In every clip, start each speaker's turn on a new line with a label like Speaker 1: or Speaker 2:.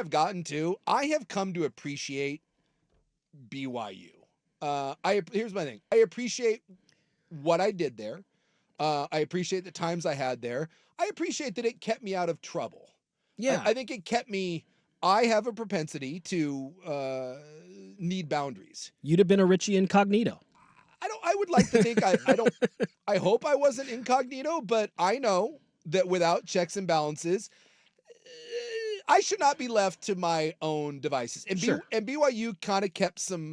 Speaker 1: I've gotten to, I have come to appreciate BYU. Here's my thing. I appreciate what I did there. I appreciate the times I had there. I appreciate that it kept me out of trouble.
Speaker 2: Yeah.
Speaker 1: I think it kept me. I have a propensity to need boundaries.
Speaker 2: You'd have been a Richie Incognito.
Speaker 1: I would like to think I don't. I hope I wasn't incognito, but I know that without checks and balances, I should not be left to my own devices. And
Speaker 2: Sure.
Speaker 1: and BYU kind of kept some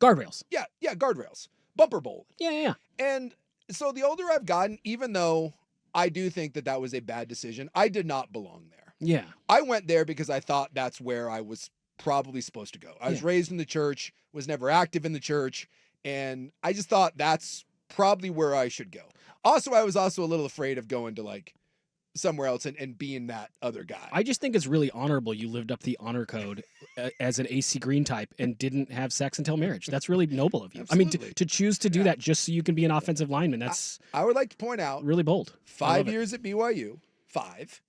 Speaker 2: Guardrails.
Speaker 1: Yeah, guardrails, bumper bowl.
Speaker 2: Yeah.
Speaker 1: And so the older I've gotten, even though I do think that was a bad decision, I did not belong there.
Speaker 2: Yeah.
Speaker 1: I went there because I thought that's where I was probably supposed to go. I was raised in the church, was never active in the church, and I just thought that's probably where I should go. Also, I was also a little afraid of going to like somewhere else and being that other guy.
Speaker 2: I just think it's really honorable you lived up the honor code as an AC Green type and didn't have sex until marriage. That's really noble of you.
Speaker 1: Absolutely.
Speaker 2: I mean, to choose to do that just so you can be an offensive lineman, that's
Speaker 1: I would like to point out
Speaker 2: really bold.
Speaker 1: 5 years at BYU, 5,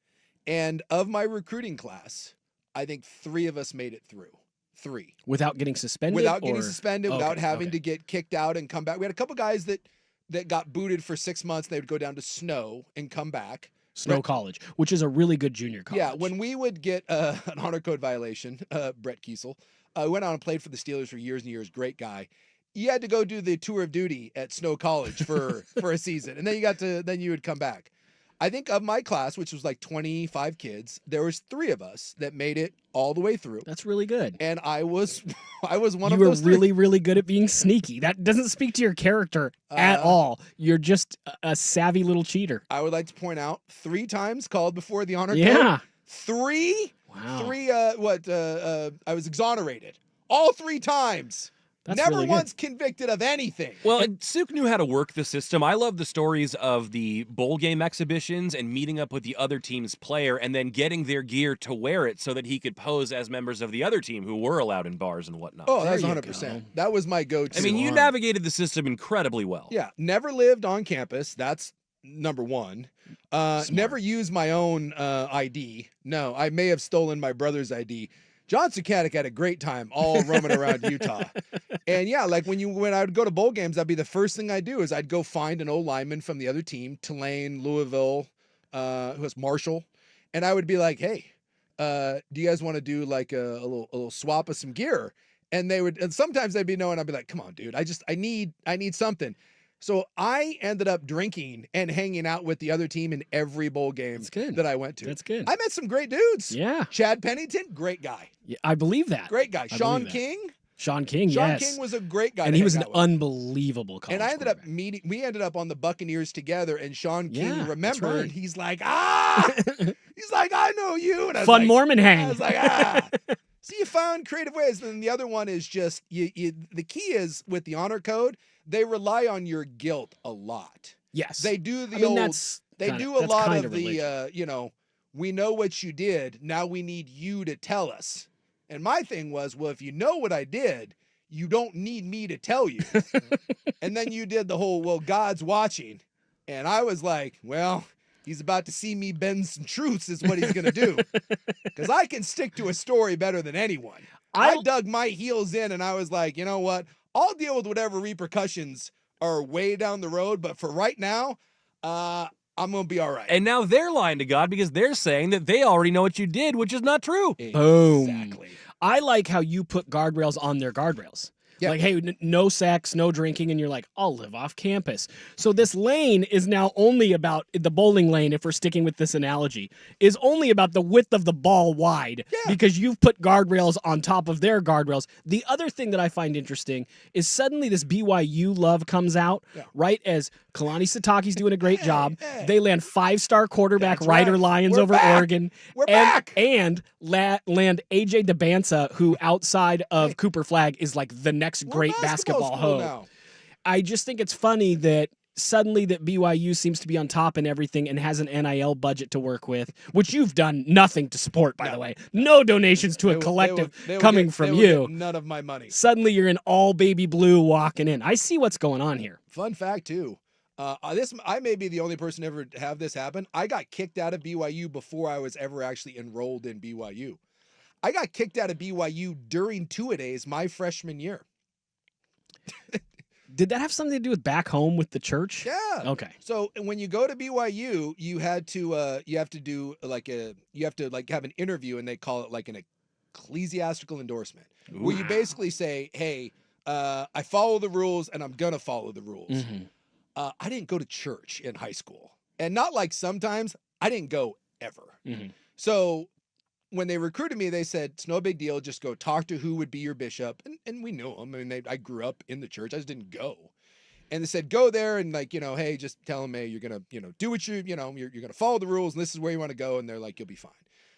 Speaker 1: and of my recruiting class, I think 3 of us made it through. 3.
Speaker 2: Without getting suspended?
Speaker 1: Without getting suspended, without having
Speaker 2: okay.
Speaker 1: to get kicked out and come back. We had a couple guys that got booted for 6 months. They would go down to Snow and come back.
Speaker 2: Snow College, which is a really good junior college.
Speaker 1: Yeah, when we would get an honor code violation, Brett Kiesel, went out and played for the Steelers for years and years. Great guy. You had to go do the tour of duty at Snow College for a season, and then you would come back. I think of my class, which was like 25 kids, there was 3 of us that made it all the way through.
Speaker 2: That's really good.
Speaker 1: And I was one of
Speaker 2: you
Speaker 1: those.
Speaker 2: You were really, really good at being sneaky. That doesn't speak to your character at all. You're just a savvy little cheater.
Speaker 1: I would like to point out 3 times called before the honor code.
Speaker 2: Yeah.
Speaker 1: 3?
Speaker 2: Wow.
Speaker 1: 3, I was exonerated. All 3 times.
Speaker 2: That's
Speaker 1: Never
Speaker 2: really
Speaker 1: once convicted of anything.
Speaker 3: Well, and Suke knew how to work the system. I love the stories of the bowl game exhibitions and meeting up with the other team's player and then getting their gear to wear it so that he could pose as members of the other team who were allowed in bars and whatnot.
Speaker 1: Oh, that's
Speaker 2: There you
Speaker 1: 100%.
Speaker 2: go.
Speaker 1: That was my go-to.
Speaker 3: I mean, you navigated the system incredibly well.
Speaker 1: Yeah, never lived on campus. That's number 1. Never used my own ID. No, I may have stolen my brother's ID. John Scukanec had a great time all roaming around Utah. And yeah, like when I would go to bowl games, that'd be the first thing I'd do is I'd go find an old lineman from the other team, Tulane, Louisville, who was Marshall. And I would be like, hey, do you guys want to do like a little swap of some gear? And sometimes they'd be no, and I'd be like, come on, dude, I need something. So I ended up drinking and hanging out with the other team in every bowl game that I went to.
Speaker 2: That's good.
Speaker 1: I met some great dudes.
Speaker 2: Yeah.
Speaker 1: Chad Pennington, great guy.
Speaker 2: Yeah, I believe that.
Speaker 1: Great guy. Sean
Speaker 2: that.
Speaker 1: King.
Speaker 2: Sean King,
Speaker 1: Sean
Speaker 2: yes.
Speaker 1: King was a great guy.
Speaker 2: And he was an unbelievable college
Speaker 1: And I ended up
Speaker 2: quarterback.
Speaker 1: we ended up on the Buccaneers together, and Sean King
Speaker 2: Yeah,
Speaker 1: remembered.
Speaker 2: that's right.
Speaker 1: He's like, he's like, I know you. And I was
Speaker 2: Fun
Speaker 1: like,
Speaker 2: Mormon hang.
Speaker 1: I was like, So you found creative ways. And the other one is just, the key is with the honor code, they rely on your guilt a lot.
Speaker 2: Yes.
Speaker 1: They do
Speaker 2: I mean,
Speaker 1: they do a lot of the, we know what you did. Now we need you to tell us. And my thing was, well, if you know what I did, you don't need me to tell you. And then you did the whole, well, God's watching. And I was like, well, he's about to see me bend some truths is what he's going to do. Because I can stick to a story better than anyone. I dug my heels in and I was like, you know what? I'll deal with whatever repercussions are way down the road. But for right now, I'm going to be all right.
Speaker 3: And now they're lying to God because they're saying that they already know what you did, which is not true.
Speaker 2: Boom.
Speaker 1: Exactly.
Speaker 2: I like how you put guardrails on their guardrails.
Speaker 1: Yep.
Speaker 2: Like, hey, no sex, no drinking, and you're like, I'll live off campus. So this lane is now only about, the bowling lane, if we're sticking with this analogy, is only about the width of the ball wide because you've put guardrails on top of their guardrails. The other thing that I find interesting is suddenly this BYU love comes out, right as Kalani Sitake's doing a great job. They land 5-star quarterback Ryder Lyons over Oregon.
Speaker 1: We're back.
Speaker 2: And land AJ DeBansa, who outside of Cooper Flagg is like the next great basketball hoe. I just think it's funny that suddenly that BYU seems to be on top and everything and has an NIL budget to work with, which you've done nothing to support, by the way. No donations to a collective coming from you.
Speaker 1: None of my money.
Speaker 2: Suddenly you're in all baby blue walking in. I see what's going on here.
Speaker 1: Fun fact, too. I may be the only person to ever have this happen. I got kicked out of BYU before I was ever actually enrolled in BYU. I got kicked out of BYU during two-a-days my freshman year.
Speaker 2: Did that have something to do with back home with the church?
Speaker 1: Yeah.
Speaker 2: Okay.
Speaker 1: So when you go to BYU, you have to have an interview, and they call it like an ecclesiastical endorsement, where you basically say, "Hey, I follow the rules, and I'm gonna follow the rules."
Speaker 2: Mm-hmm.
Speaker 1: I didn't go to church in high school, and not like sometimes. I didn't go ever.
Speaker 2: Mm-hmm.
Speaker 1: So when they recruited me, they said, it's no big deal. Just go talk to who would be your bishop. And we knew him. I mean, I grew up in the church. I just didn't go. And they said, go there and hey, just tell them, hey, you're going to, do what you're going to follow the rules, and this is where you want to go. And they're like, you'll be fine.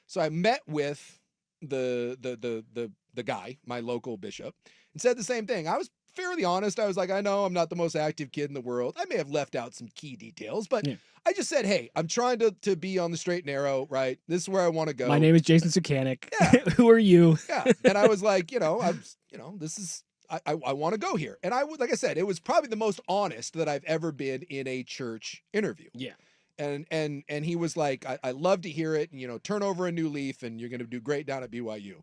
Speaker 1: So I met with the guy, my local bishop, and said the same thing. I was fairly honest. I was like, I know I'm not the most active kid in the world. I may have left out some key details, but I just said, hey, I'm trying to be on the straight and narrow, right? This is where I want to go.
Speaker 2: My name is Jason Scukanec.
Speaker 1: Yeah.
Speaker 2: Who are you?
Speaker 1: Yeah. And I was like, this is, I want to go here. And like I said, it was probably the most honest that I've ever been in a church interview.
Speaker 2: Yeah.
Speaker 1: And he was like, I love to hear it, and, turn over a new leaf, and you're going to do great down at BYU.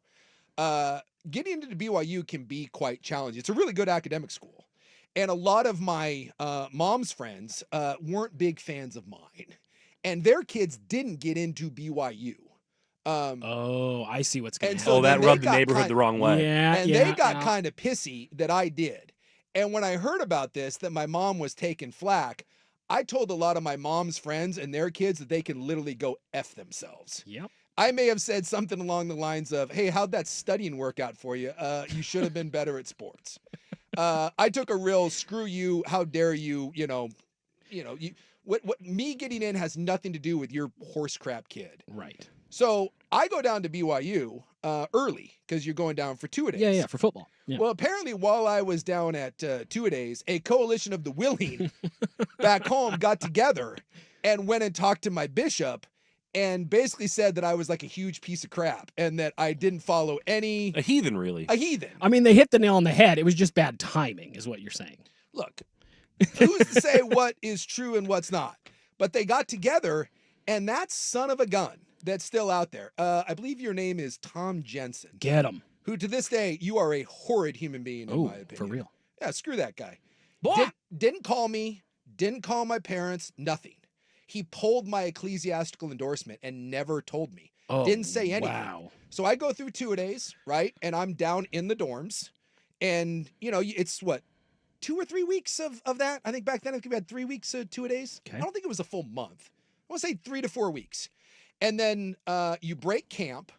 Speaker 1: Getting into BYU can be quite challenging. It's a really good academic school. And a lot of my mom's friends weren't big fans of mine. And their kids didn't get into BYU.
Speaker 2: I see what's going on.
Speaker 1: So
Speaker 3: that rubbed the neighborhood the wrong way.
Speaker 2: Yeah,
Speaker 1: and they got kind of pissy that I did. And when I heard about this, that my mom was taking flack, I told a lot of my mom's friends and their kids that they can literally go F themselves.
Speaker 2: Yep.
Speaker 1: I may have said something along the lines of, hey, how'd that studying work out for you? You should have been better at sports. I took a real screw you, how dare you, what me getting in has nothing to do with your horse crap kid.
Speaker 2: Right.
Speaker 1: So I go down to BYU early because you're going down for two-a-days.
Speaker 2: Yeah, for football. Yeah.
Speaker 1: Well, apparently while I was down at two-a-days, a coalition of the willing back home got together and went and talked to my bishop and basically said that I was like a huge piece of crap and that I didn't follow any...
Speaker 3: A heathen, really.
Speaker 1: A heathen.
Speaker 2: I mean, they hit the nail on the head. It was just bad timing, is what you're saying.
Speaker 1: Look, who's to say what is true and what's not? But they got together, and that son of a gun that's still out there. I believe your name is Tom Jensen.
Speaker 2: Get him.
Speaker 1: Who, to this day, you are a horrid human being, in my opinion.
Speaker 2: For real.
Speaker 1: Yeah, screw that guy.
Speaker 3: Boy.
Speaker 1: Didn't call me, didn't call my parents, nothing. He pulled my ecclesiastical endorsement and never told me. Didn't say anything.
Speaker 2: Wow.
Speaker 1: So I go through two-a-days, right? And I'm down in the dorms. And, it's what, 2 or 3 weeks of that? I think back then we had 3 weeks of two-a-days.
Speaker 2: Okay.
Speaker 1: I don't think it was a full month. I want to say 3 to 4 weeks. And then you break camp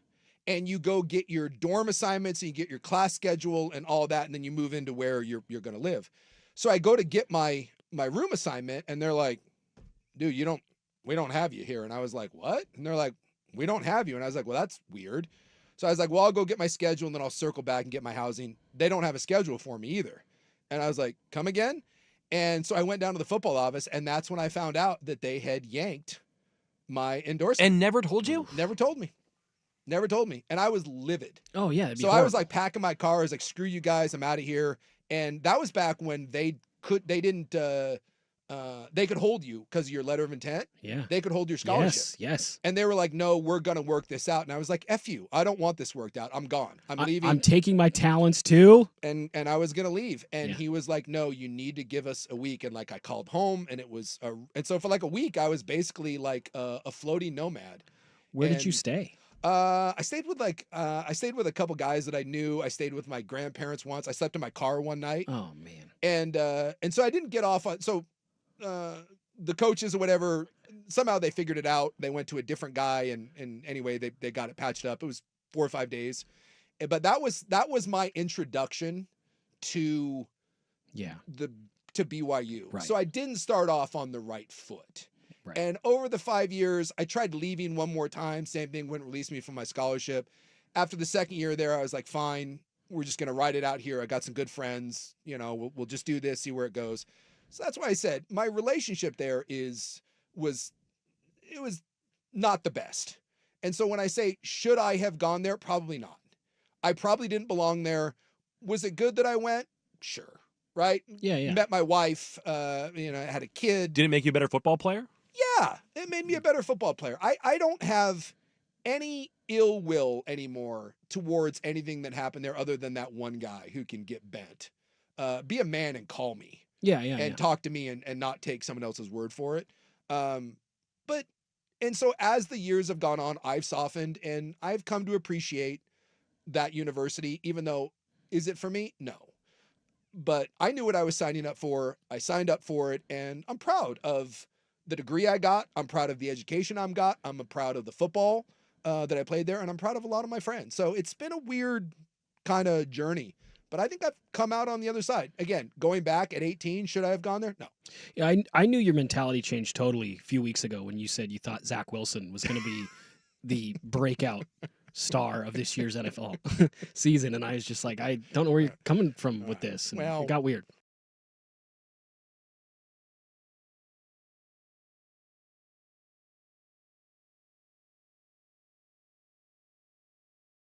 Speaker 1: and you go get your dorm assignments and you get your class schedule and all that. And then you move into where you're going to live. So I go to get my room assignment and they're like, dude, we don't have you here. And I was like, what? And they're like, we don't have you. And I was like, well, that's weird. So I was like, well, I'll go get my schedule and then I'll circle back and get my housing. They don't have a schedule for me either. And I was like, come again? And so I went down to the football office and that's when I found out that they had yanked my endorsement.
Speaker 3: And never told you?
Speaker 1: Never told me. Never told me. And I was livid.
Speaker 2: Oh, yeah.
Speaker 1: So I was like packing my car. I was like, screw you guys. I'm out of here. And that was back when they could hold you because of your letter of intent.
Speaker 2: Yeah.
Speaker 1: They could hold your scholarship.
Speaker 2: Yes.
Speaker 1: And they were like, no, we're going to work this out. And I was like, F you. I don't want this worked out. I'm gone. I'm leaving.
Speaker 2: I'm taking my talents too.
Speaker 1: And I was going to leave. And he was like, no, you need to give us a week. And like, I called home and and so for like a week, I was basically like a floating nomad.
Speaker 2: Where did you stay?
Speaker 1: I stayed with a couple guys that I knew. I stayed with my grandparents once. I slept in my car one night.
Speaker 2: Oh man.
Speaker 1: And so I didn't get off on, the coaches or whatever, somehow they figured it out. They went to a different guy and anyway, they got it patched up. It was 4 or 5 days. But that was my introduction to to BYU.
Speaker 2: Right.
Speaker 1: So I didn't start off on the right foot.
Speaker 2: Right.
Speaker 1: And over the 5 years, I tried leaving one more time. Same thing, wouldn't release me from my scholarship. After the second year there, I was like, fine, we're just going to ride it out here. I got some good friends. We'll just do this, see where it goes. So that's why I said my relationship there was not the best. And so when I say, should I have gone there? Probably not. I probably didn't belong there. Was it good that I went? Sure. right?
Speaker 2: Yeah.
Speaker 1: Met my wife, had a kid.
Speaker 3: Did it make you a better football player?
Speaker 1: Yeah, it made me a better football player. I don't have any ill will anymore towards anything that happened there other than that one guy who can get bent. Be a man and call me.
Speaker 2: Yeah.
Speaker 1: Talk to me and not take someone else's word for it. And so as the years have gone on, I've softened and I've come to appreciate that university, even though, is it for me? No. But I knew what I was signing up for. I signed up for it, and I'm proud of the degree I got. I'm proud of the education I'm got. I'm proud of the football that I played there, and I'm proud of a lot of my friends. So it's been a weird kind of journey, but I think I've come out on the other side. Again, going back at 18, should I have gone there? No.
Speaker 2: Yeah, I knew your mentality changed totally a few weeks ago when you said you thought Zach Wilson was going to be the breakout star of this year's NFL season, and I was just like, I don't know where you're coming from with this. And it got weird.